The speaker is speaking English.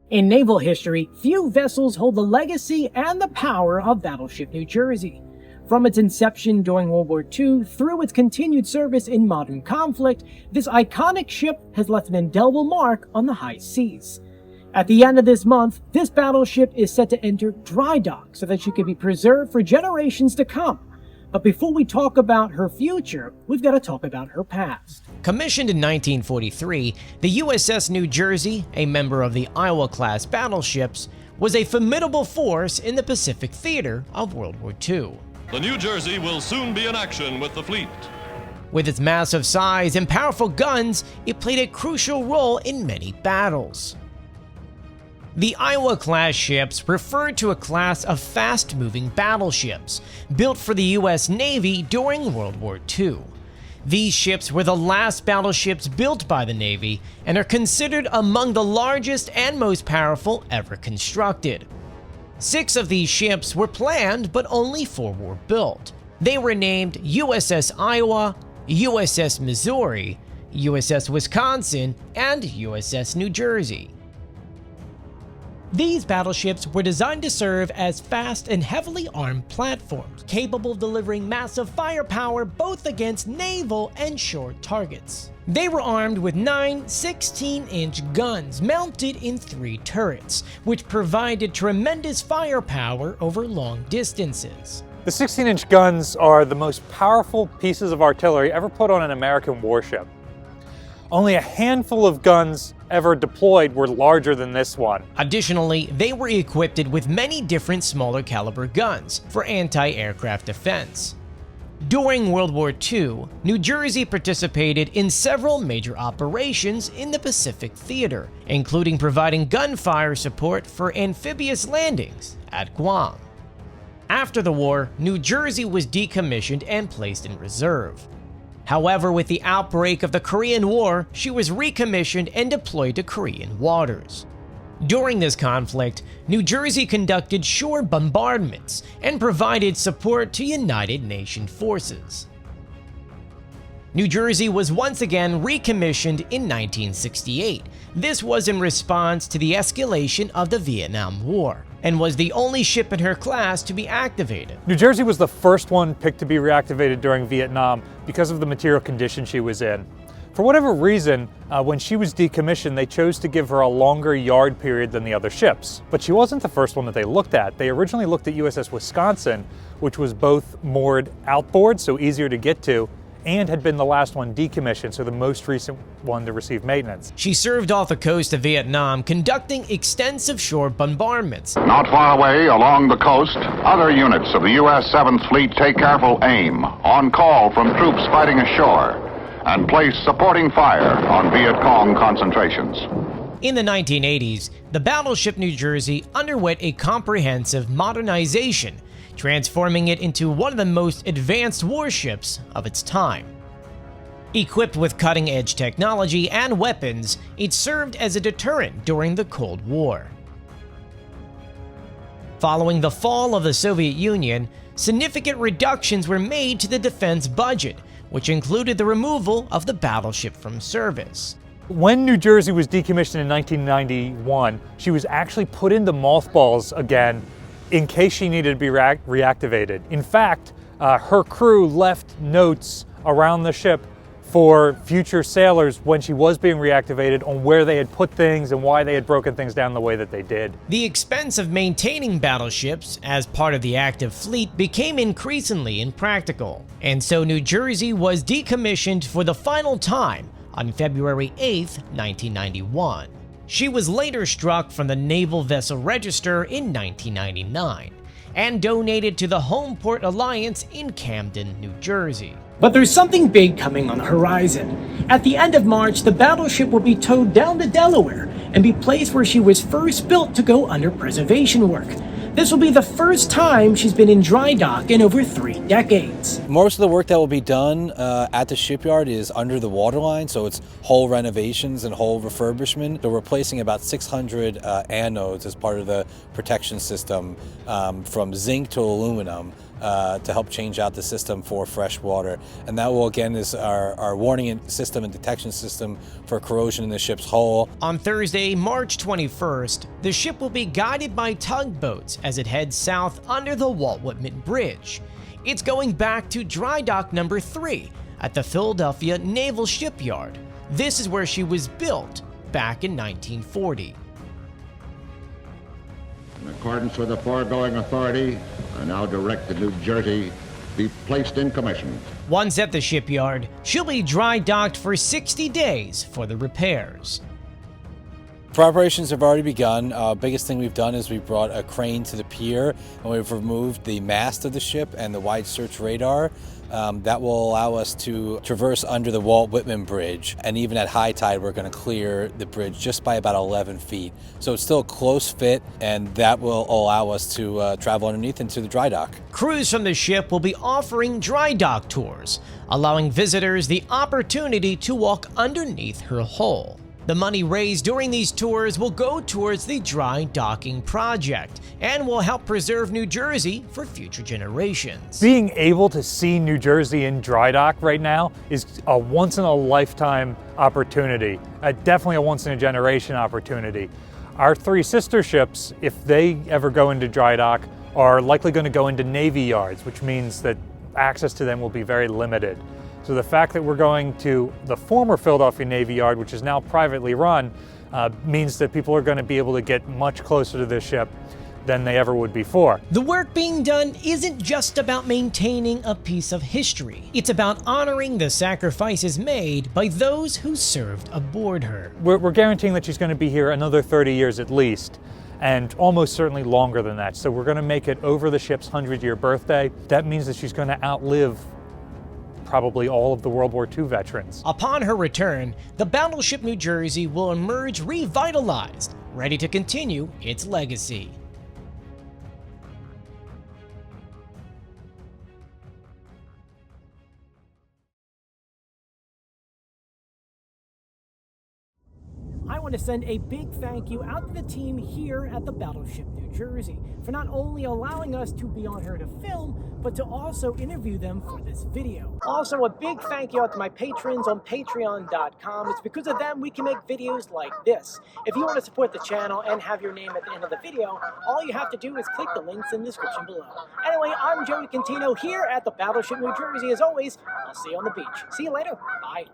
In naval history, few vessels hold the legacy and the power of Battleship New Jersey. From its inception during World War II through its continued service in modern conflict, this iconic ship has left an indelible mark on the high seas. At the end of this month, this battleship is set to enter dry dock so that she can be preserved for generations to come. But before we talk about her future, we've got to talk about her past. Commissioned in 1943, the USS New Jersey, a member of the Iowa-class battleships, was a formidable force in the Pacific theater of World War II. The New Jersey will soon be in action with the fleet. With its massive size and powerful guns, it played a crucial role in many battles. The Iowa-class ships referred to a class of fast-moving battleships built for the U.S. Navy during World War II. These ships were the last battleships built by the Navy and are considered among the largest and most powerful ever constructed. 6 of these ships were planned, but only 4 were built. They were named USS Iowa, USS Missouri, USS Wisconsin, and USS New Jersey. These battleships were designed to serve as fast and heavily armed platforms, capable of delivering massive firepower both against naval and shore targets. They were armed with 9 16-inch guns mounted in 3 turrets, which provided tremendous firepower over long distances. The 16-inch guns are the most powerful pieces of artillery ever put on an American warship. Only a handful of guns ever deployed were larger than this one. Additionally, they were equipped with many different smaller caliber guns for anti-aircraft defense. During World War II, New Jersey participated in several major operations in the Pacific theater, including providing gunfire support for amphibious landings at Guam. After the war, New Jersey was decommissioned and placed in reserve. However, with the outbreak of the Korean War, she was recommissioned and deployed to Korean waters. During this conflict, New Jersey conducted shore bombardments and provided support to United Nations forces. New Jersey was once again recommissioned in 1968. This was in response to the escalation of the Vietnam War, and was the only ship in her class to be activated. New Jersey was the first one picked to be reactivated during Vietnam because of the material condition she was in. For whatever reason, when she was decommissioned, they chose to give her a longer yard period than the other ships. But she wasn't the first one that they looked at. They originally looked at USS Wisconsin, which was both moored outboard, so easier to get to, and had been the last one decommissioned, so the most recent one to receive maintenance. She served off the coast of Vietnam, conducting extensive shore bombardments. Not far away along the coast, other units of the U.S. 7th Fleet take careful aim on call from troops fighting ashore and place supporting fire on Viet Cong concentrations. In the 1980s, the Battleship New Jersey underwent a comprehensive modernization, transforming it into one of the most advanced warships of its time. Equipped with cutting-edge technology and weapons, it served as a deterrent during the Cold War. Following the fall of the Soviet Union, significant reductions were made to the defense budget, which included the removal of the battleship from service. When New Jersey was decommissioned in 1991, she was actually put into mothballs again in case she needed to be reactivated. In fact, her crew left notes around the ship for future sailors when she was being reactivated on where they had put things and why they had broken things down the way that they did. The expense of maintaining battleships as part of the active fleet became increasingly impractical, and so New Jersey was decommissioned for the final time on February 8, 1991. She was later struck from the Naval Vessel Register in 1999 and donated to the Homeport Alliance in Camden, New Jersey. But there's something big coming on the horizon. At the end of March, the battleship will be towed down to Delaware and be placed where she was first built to go under preservation work. This will be the first time she's been in dry dock in over 3 decades. Most of the work that will be done at the shipyard is under the waterline, so it's hull renovations and hull refurbishment. So we're replacing about 600 anodes as part of the protection system from zinc to aluminum to help change out the system for fresh water. And that will, again, is our warning system and detection system for corrosion in the ship's hull. On Thursday, March 21st, the ship will be guided by tugboats as it heads south under the Wildwood Bridge. It's going back to dry dock number 3 at the Philadelphia Naval Shipyard. This is where she was built back in 1940. In accordance with the foregoing authority, I now direct the New Jersey be placed in commission. Once at the shipyard, she'll be dry docked for 60 days for the repairs. Preparations have already begun. Biggest thing we've done is we brought a crane to the pier and we've removed the mast of the ship and the wide search radar. That will allow us to traverse under the Walt Whitman Bridge, and even at high tide we're going to clear the bridge just by about 11 feet. So it's still a close fit, and that will allow us to travel underneath into the dry dock. Crews from the ship will be offering dry dock tours, allowing visitors the opportunity to walk underneath her hull. The money raised during these tours will go towards the dry docking project and will help preserve New Jersey for future generations. Being able to see New Jersey in dry dock right now is a once-in-a-lifetime opportunity, definitely a once-in-a-generation opportunity. Our 3 sister ships, if they ever go into dry dock, are likely going to go into Navy yards, which means that access to them will be very limited. So the fact that we're going to the former Philadelphia Navy Yard, which is now privately run, means that people are going to be able to get much closer to this ship than they ever would before. The work being done isn't just about maintaining a piece of history. It's about honoring the sacrifices made by those who served aboard her. We're guaranteeing that she's going to be here another 30 years at least, and almost certainly longer than that. So we're going to make it over the ship's 100-year birthday. That means that she's going to outlive probably all of the World War II veterans. Upon her return, the Battleship New Jersey will emerge revitalized, ready to continue its legacy. I want to send a big thank you out to the team here at the Battleship New Jersey for not only allowing us to be on here to film, but to also interview them for this video. Also, a big thank you out to my patrons on patreon.com. It's because of them we can make videos like this. If you want to support the channel and have your name at the end of the video, all you have to do is click the links in the description below. Anyway, I'm Joey Contino here at the Battleship New Jersey. As always, I'll see you on the beach. See you later. Bye.